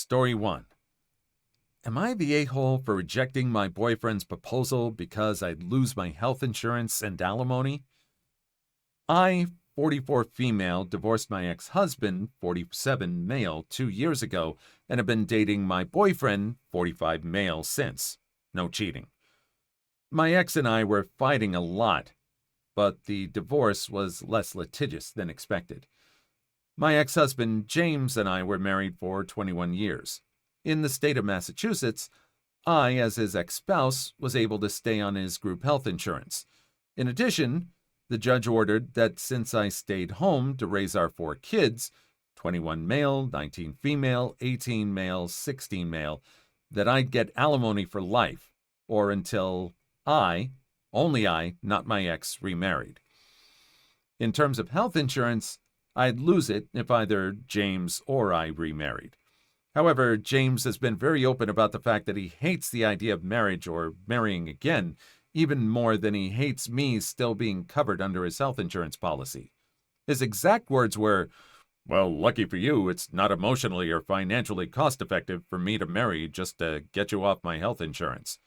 Story 1. Am I the a-hole for rejecting my boyfriend's proposal because I'd lose my health insurance and alimony? I, 44 female, divorced my ex-husband, 47 male, 2 years ago, and have been dating my boyfriend, 45 male, since. No cheating. My ex and I were fighting a lot, but the divorce was less litigious than expected. My ex-husband, James, and I were married for 21 years. In the state of Massachusetts, I, as his ex-spouse, was able to stay on his group health insurance. In addition, the judge ordered that since I stayed home to raise our 4 kids, 21 male, 19 female, 18 male, 16 male, that I'd get alimony for life, or until only I, not my ex, remarried. In terms of health insurance, I'd lose it if either James or I remarried. However, James has been very open about the fact that he hates the idea of marriage or marrying again, even more than he hates me still being covered under his health insurance policy. His exact words were, "Well, lucky for you, it's not emotionally or financially cost-effective for me to marry just to get you off my health insurance."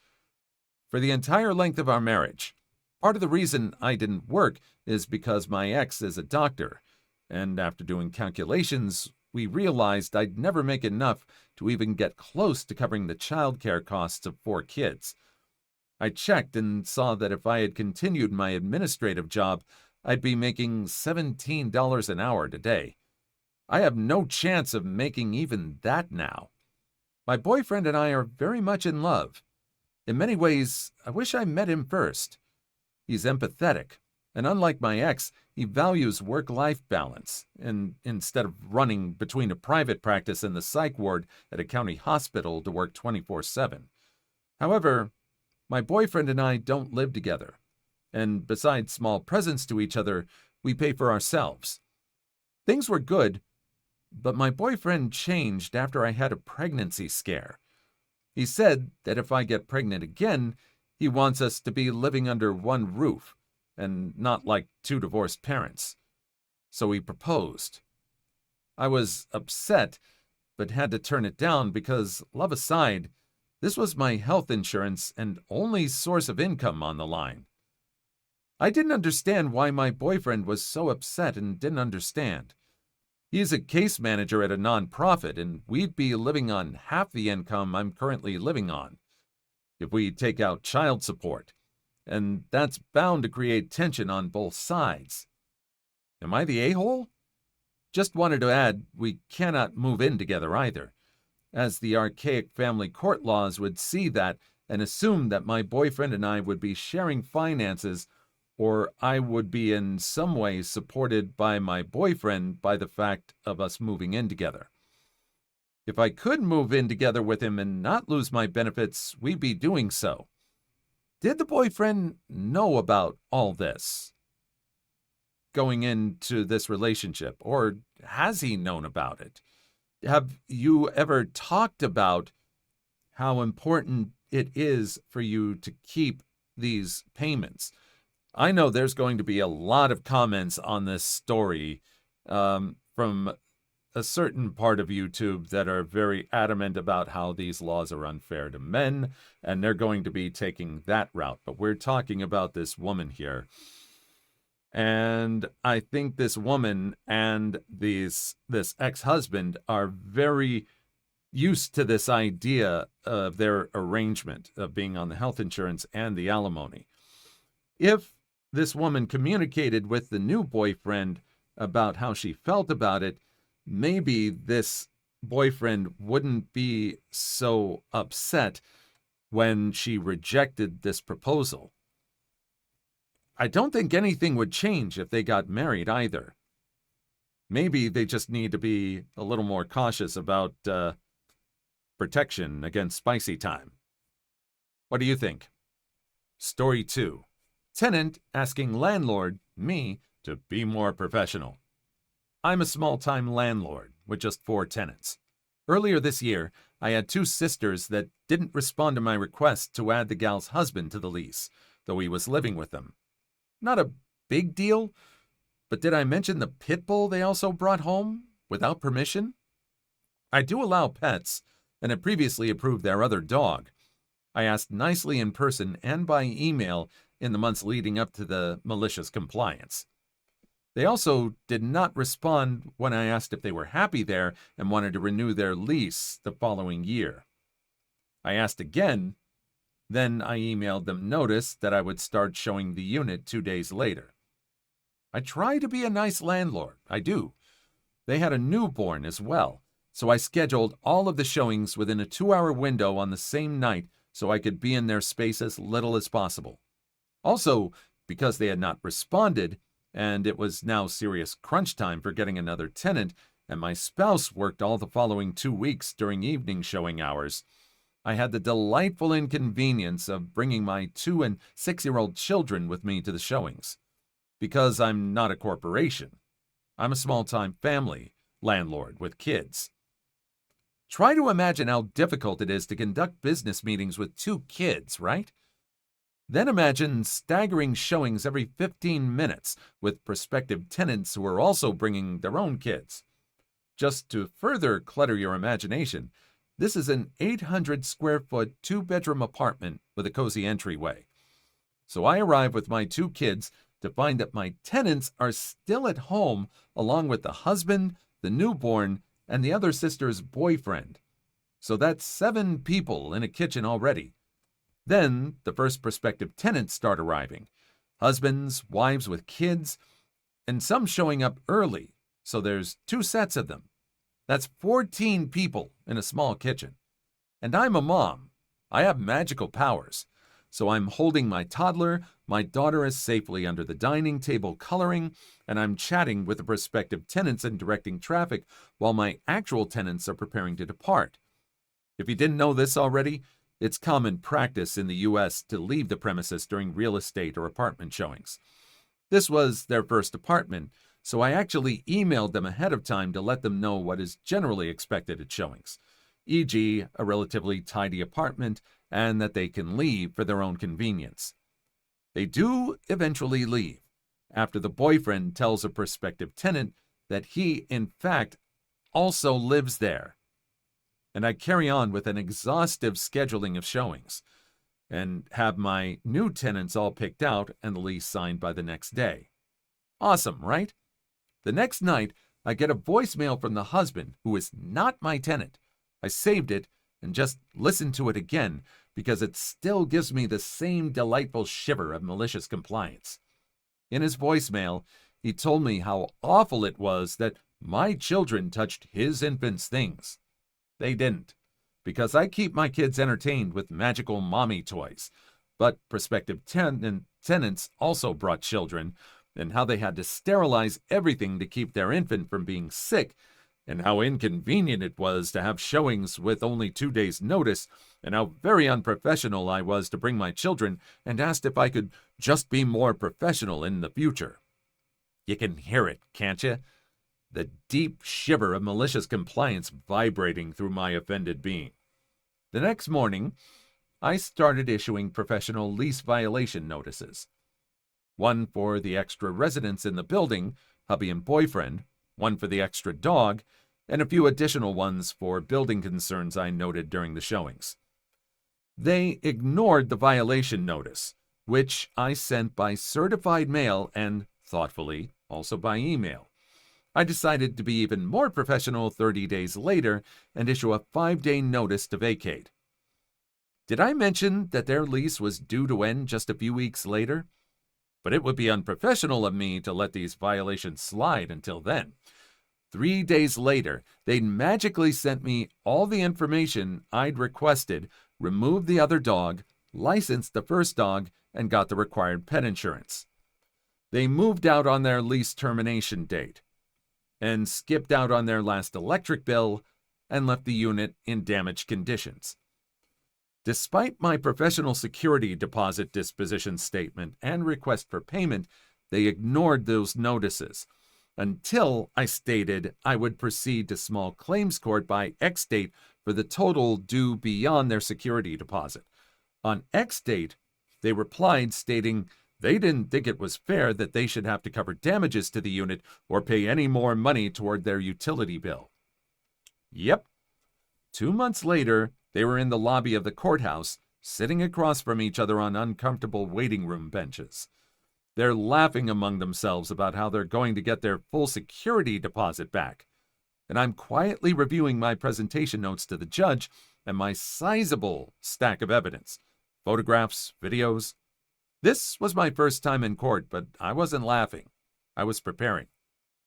For the entire length of our marriage, part of the reason I didn't work is because my ex is a doctor, and after doing calculations, we realized I'd never make enough to even get close to covering the childcare costs of 4 kids. I checked and saw that if I had continued my administrative job, I'd be making $17 an hour today. I have no chance of making even that now. My boyfriend and I are very much in love. In many ways, I wish I met him first. He's empathetic, and unlike my ex, he values work-life balance, and instead of running between a private practice and the psych ward at a county hospital to work 24/7. However, my boyfriend and I don't live together, and besides small presents to each other, we pay for ourselves. Things were good, but my boyfriend changed after I had a pregnancy scare. He said that if I get pregnant again, he wants us to be living under one roof, and not like 2 divorced parents. So he proposed. I was upset, but had to turn it down because, love aside, this was my health insurance and only source of income on the line. I didn't understand why my boyfriend was so upset and didn't understand. He's a case manager at a nonprofit, and we'd be living on half the income I'm currently living on if we take out child support. And that's bound to create tension on both sides. Am I the a-hole? Just wanted to add, we cannot move in together either, as the archaic family court laws would see that and assume that my boyfriend and I would be sharing finances, or I would be in some way supported by my boyfriend by the fact of us moving in together. If I could move in together with him and not lose my benefits, we'd be doing so. Did the boyfriend know about all this going into this relationship, or has he known about it? Have you ever talked about how important it is for you to keep these payments? I know there's going to be a lot of comments on this story from a certain part of YouTube that are very adamant about how these laws are unfair to men, and they're going to be taking that route. But we're talking about this woman here. And I think this woman and this ex-husband are very used to this idea of their arrangement of being on the health insurance and the alimony. If this woman communicated with the new boyfriend about how she felt about it, maybe this boyfriend wouldn't be so upset when she rejected this proposal. I don't think anything would change if they got married either. Maybe they just need to be a little more cautious about protection against spicy time. What do you think? Story 2. Tenant asking landlord, me, to be more professional. I'm a small-time landlord with just 4 tenants. Earlier this year, I had 2 sisters that didn't respond to my request to add the gal's husband to the lease, though he was living with them. Not a big deal, but did I mention the pit bull they also brought home without permission? I do allow pets, and had previously approved their other dog. I asked nicely in person and by email in the months leading up to the malicious compliance. They also did not respond when I asked if they were happy there and wanted to renew their lease the following year. I asked again, then I emailed them notice that I would start showing the unit 2 days later. I try to be a nice landlord, I do. They had a newborn as well, so I scheduled all of the showings within a 2-hour window on the same night so I could be in their space as little as possible. Also, because they had not responded, and it was now serious crunch time for getting another tenant, and my spouse worked all the following 2 weeks during evening showing hours, I had the delightful inconvenience of bringing my 2- and 6-year-old children with me to the showings. Because I'm not a corporation. I'm a small-time family landlord with kids. Try to imagine how difficult it is to conduct business meetings with 2 kids, right? Then imagine staggering showings every 15 minutes with prospective tenants who are also bringing their own kids. Just to further clutter your imagination, this is an 800-square-foot 2-bedroom apartment with a cozy entryway. So I arrive with my 2 kids to find that my tenants are still at home along with the husband, the newborn, and the other sister's boyfriend. So that's 7 people in a kitchen already. Then the first prospective tenants start arriving. Husbands, wives with kids, and some showing up early, so there's 2 sets of them. That's 14 people in a small kitchen. And I'm a mom. I have magical powers. So I'm holding my toddler, my daughter is safely under the dining table coloring, and I'm chatting with the prospective tenants and directing traffic while my actual tenants are preparing to depart. If you didn't know this already, it's common practice in the U.S. to leave the premises during real estate or apartment showings. This was their first apartment, so I actually emailed them ahead of time to let them know what is generally expected at showings, e.g., a relatively tidy apartment and that they can leave for their own convenience. They do eventually leave, after the boyfriend tells a prospective tenant that he, in fact, also lives there. And I carry on with an exhaustive scheduling of showings, and have my new tenants all picked out and the lease signed by the next day. Awesome, right? The next night, I get a voicemail from the husband, who is not my tenant. I saved it and just listened to it again because it still gives me the same delightful shiver of malicious compliance. In his voicemail, he told me how awful it was that my children touched his infant's things. They didn't, because I keep my kids entertained with magical mommy toys. But prospective tenants also brought children, and how they had to sterilize everything to keep their infant from being sick, and how inconvenient it was to have showings with only 2 days' notice, and how very unprofessional I was to bring my children, and asked if I could just be more professional in the future. You can hear it, can't you? The deep shiver of malicious compliance vibrating through my offended being. The next morning, I started issuing professional lease violation notices. One for the extra residents in the building, hubby and boyfriend, one for the extra dog, and a few additional ones for building concerns I noted during the showings. They ignored the violation notice, which I sent by certified mail and, thoughtfully, also by email. I decided to be even more professional 30 days later and issue a 5-day notice to vacate. Did I mention that their lease was due to end just a few weeks later? But it would be unprofessional of me to let these violations slide until then. 3 days later, they'd magically sent me all the information I'd requested, removed the other dog, licensed the first dog, and got the required pet insurance. They moved out on their lease termination date, and skipped out on their last electric bill, and left the unit in damaged conditions. Despite my professional security deposit disposition statement and request for payment, they ignored those notices, until I stated I would proceed to small claims court by X date for the total due beyond their security deposit. On X date, they replied stating they didn't think it was fair that they should have to cover damages to the unit or pay any more money toward their utility bill. Yep, 2 months later, they were in the lobby of the courthouse, sitting across from each other on uncomfortable waiting room benches. They're laughing among themselves about how they're going to get their full security deposit back. And I'm quietly reviewing my presentation notes to the judge and my sizable stack of evidence. Photographs, videos. This was my first time in court, but I wasn't laughing. I was preparing.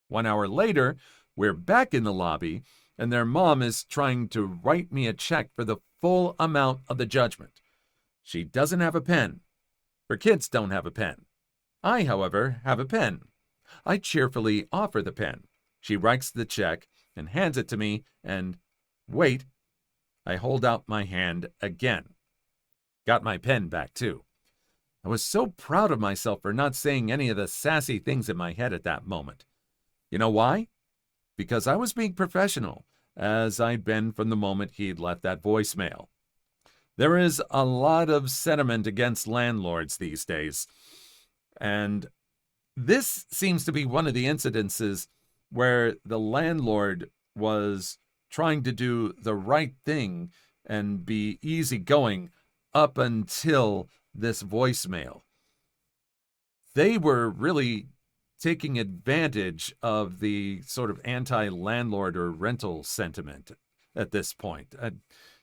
1 hour later, we're back in the lobby, and their mom is trying to write me a check for the full amount of the judgment. She doesn't have a pen. Her kids don't have a pen. I, however, have a pen. I cheerfully offer the pen. She writes the check and hands it to me, and wait, I hold out my hand again. Got my pen back, too. I was so proud of myself for not saying any of the sassy things in my head at that moment. You know why? Because I was being professional, as I'd been from the moment he'd left that voicemail. There is a lot of sentiment against landlords these days, and this seems to be one of the incidences where the landlord was trying to do the right thing and be easygoing up until this voicemail. They were really taking advantage of the sort of anti-landlord or rental sentiment at this point.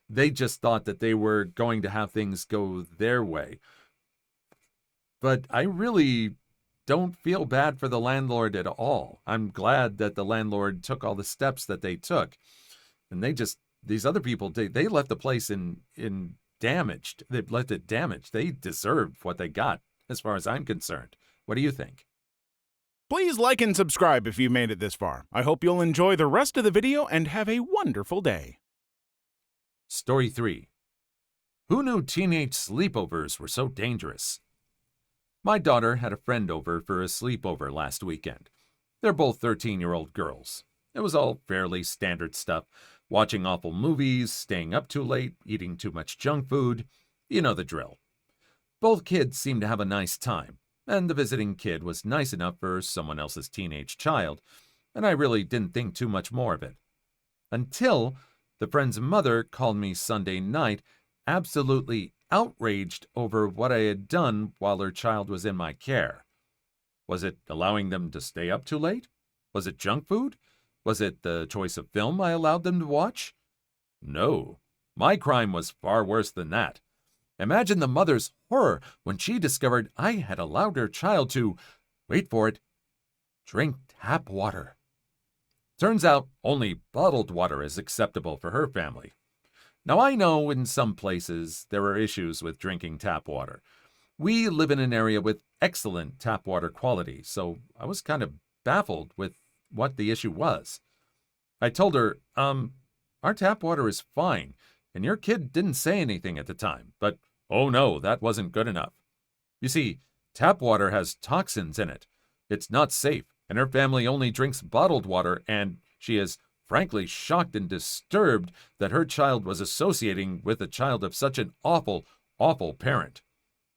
They just thought that they were going to have things go their way. But I really don't feel bad for the landlord at all. I'm glad that the landlord took all the steps that they took. And these other people, they left the place in damaged. They left it damaged. They deserved what they got, as far as I'm concerned. What do you think? Please like and subscribe if you made it this far. I hope you'll enjoy the rest of the video and have a wonderful day. Story 3. Who knew teenage sleepovers were so dangerous? My daughter had a friend over for a sleepover last weekend. They're both 13-year-old girls. It was all fairly standard stuff. Watching awful movies, staying up too late, eating too much junk food. You know the drill. Both kids seemed to have a nice time, and the visiting kid was nice enough for someone else's teenage child, and I really didn't think too much more of it. Until the friend's mother called me Sunday night, absolutely outraged over what I had done while her child was in my care. Was it allowing them to stay up too late? Was it junk food? Was it the choice of film I allowed them to watch? No, my crime was far worse than that. Imagine the mother's horror when she discovered I had allowed her child to, wait for it, drink tap water. Turns out only bottled water is acceptable for her family. Now I know in some places there are issues with drinking tap water. We live in an area with excellent tap water quality, so I was kind of baffled with what the issue was. I told her, our tap water is fine, and your kid didn't say anything at the time, but oh no, that wasn't good enough. You see, tap water has toxins in it. It's not safe, and her family only drinks bottled water, and she is frankly shocked and disturbed that her child was associating with a child of such an awful, awful parent,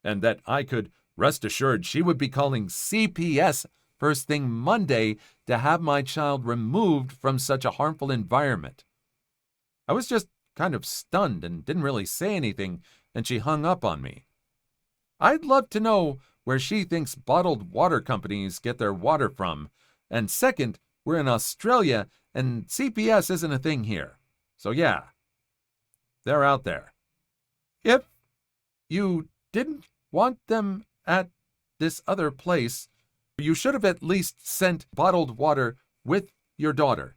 and that I could rest assured she would be calling CPS first thing Monday to have my child removed from such a harmful environment. I was just kind of stunned and didn't really say anything, and she hung up on me. I'd love to know where she thinks bottled water companies get their water from, and second, we're in Australia, and CPS isn't a thing here. So yeah, they're out there. If you didn't want them at this other place, you should have at least sent bottled water with your daughter.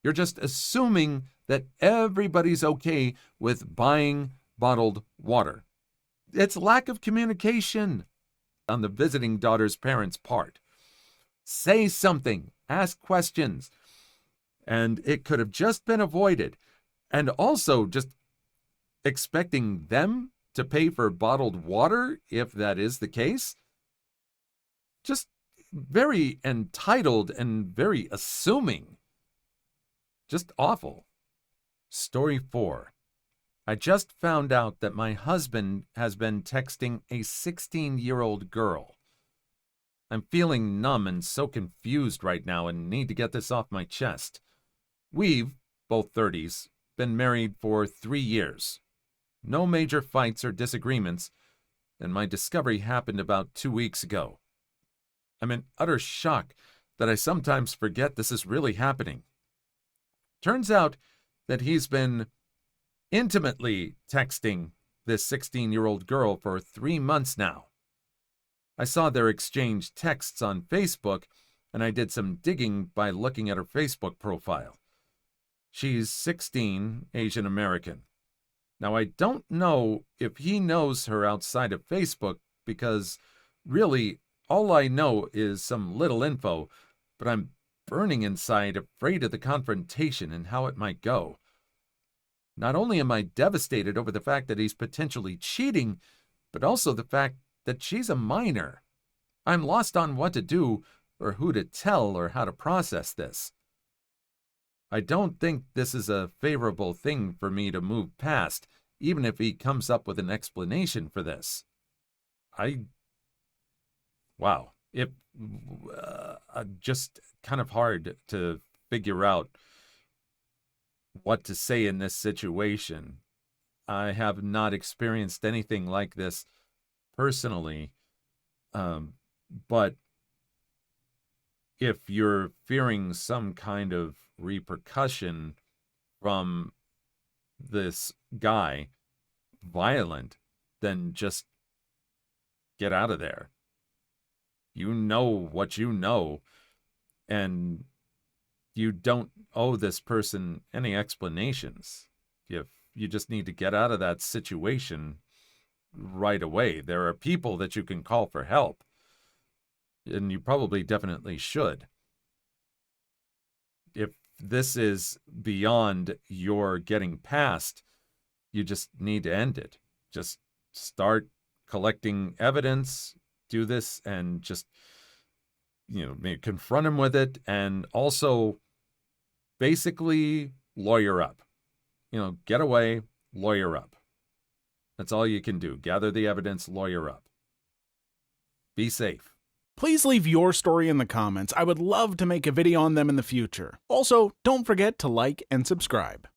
You're just assuming that everybody's okay with buying bottled water. It's lack of communication on the visiting daughter's parents' part. Say something, ask questions, and it could have just been avoided. And also just expecting them to pay for bottled water, if that is the case, just very entitled and very assuming. Just awful. Story 4. I just found out that my husband has been texting a 16-year-old girl. I'm feeling numb and so confused right now and need to get this off my chest. We've, both 30s, been married for 3 years. No major fights or disagreements, and my discovery happened about 2 weeks ago. I'm in utter shock that I sometimes forget this is really happening. Turns out that he's been intimately texting this 16-year-old girl for 3 months now. I saw their exchanged texts on Facebook, and I did some digging by looking at her Facebook profile. She's 16, Asian American. Now, I don't know if he knows her outside of Facebook because, really, all I know is some little info, but I'm burning inside, afraid of the confrontation and how it might go. Not only am I devastated over the fact that he's potentially cheating, but also the fact that she's a minor. I'm lost on what to do, or who to tell, or how to process this. I don't think this is a favorable thing for me to move past, even if he comes up with an explanation for this. Wow. Just kind of hard to figure out what to say in this situation. I have not experienced anything like this personally, but if you're fearing some kind of repercussion from this guy, violent, then just get out of there. You know what you know, and you don't owe this person any explanations. You just need to get out of that situation right away. There are people that you can call for help, and you probably definitely should. If this is beyond your getting past, you just need to end it. Just start collecting evidence, do this, and just, maybe confront him with it, and also basically lawyer up. Get away, lawyer up. That's all you can do. Gather the evidence, lawyer up. Be safe. Please leave your story in the comments. I would love to make a video on them in the future. Also, don't forget to like and subscribe.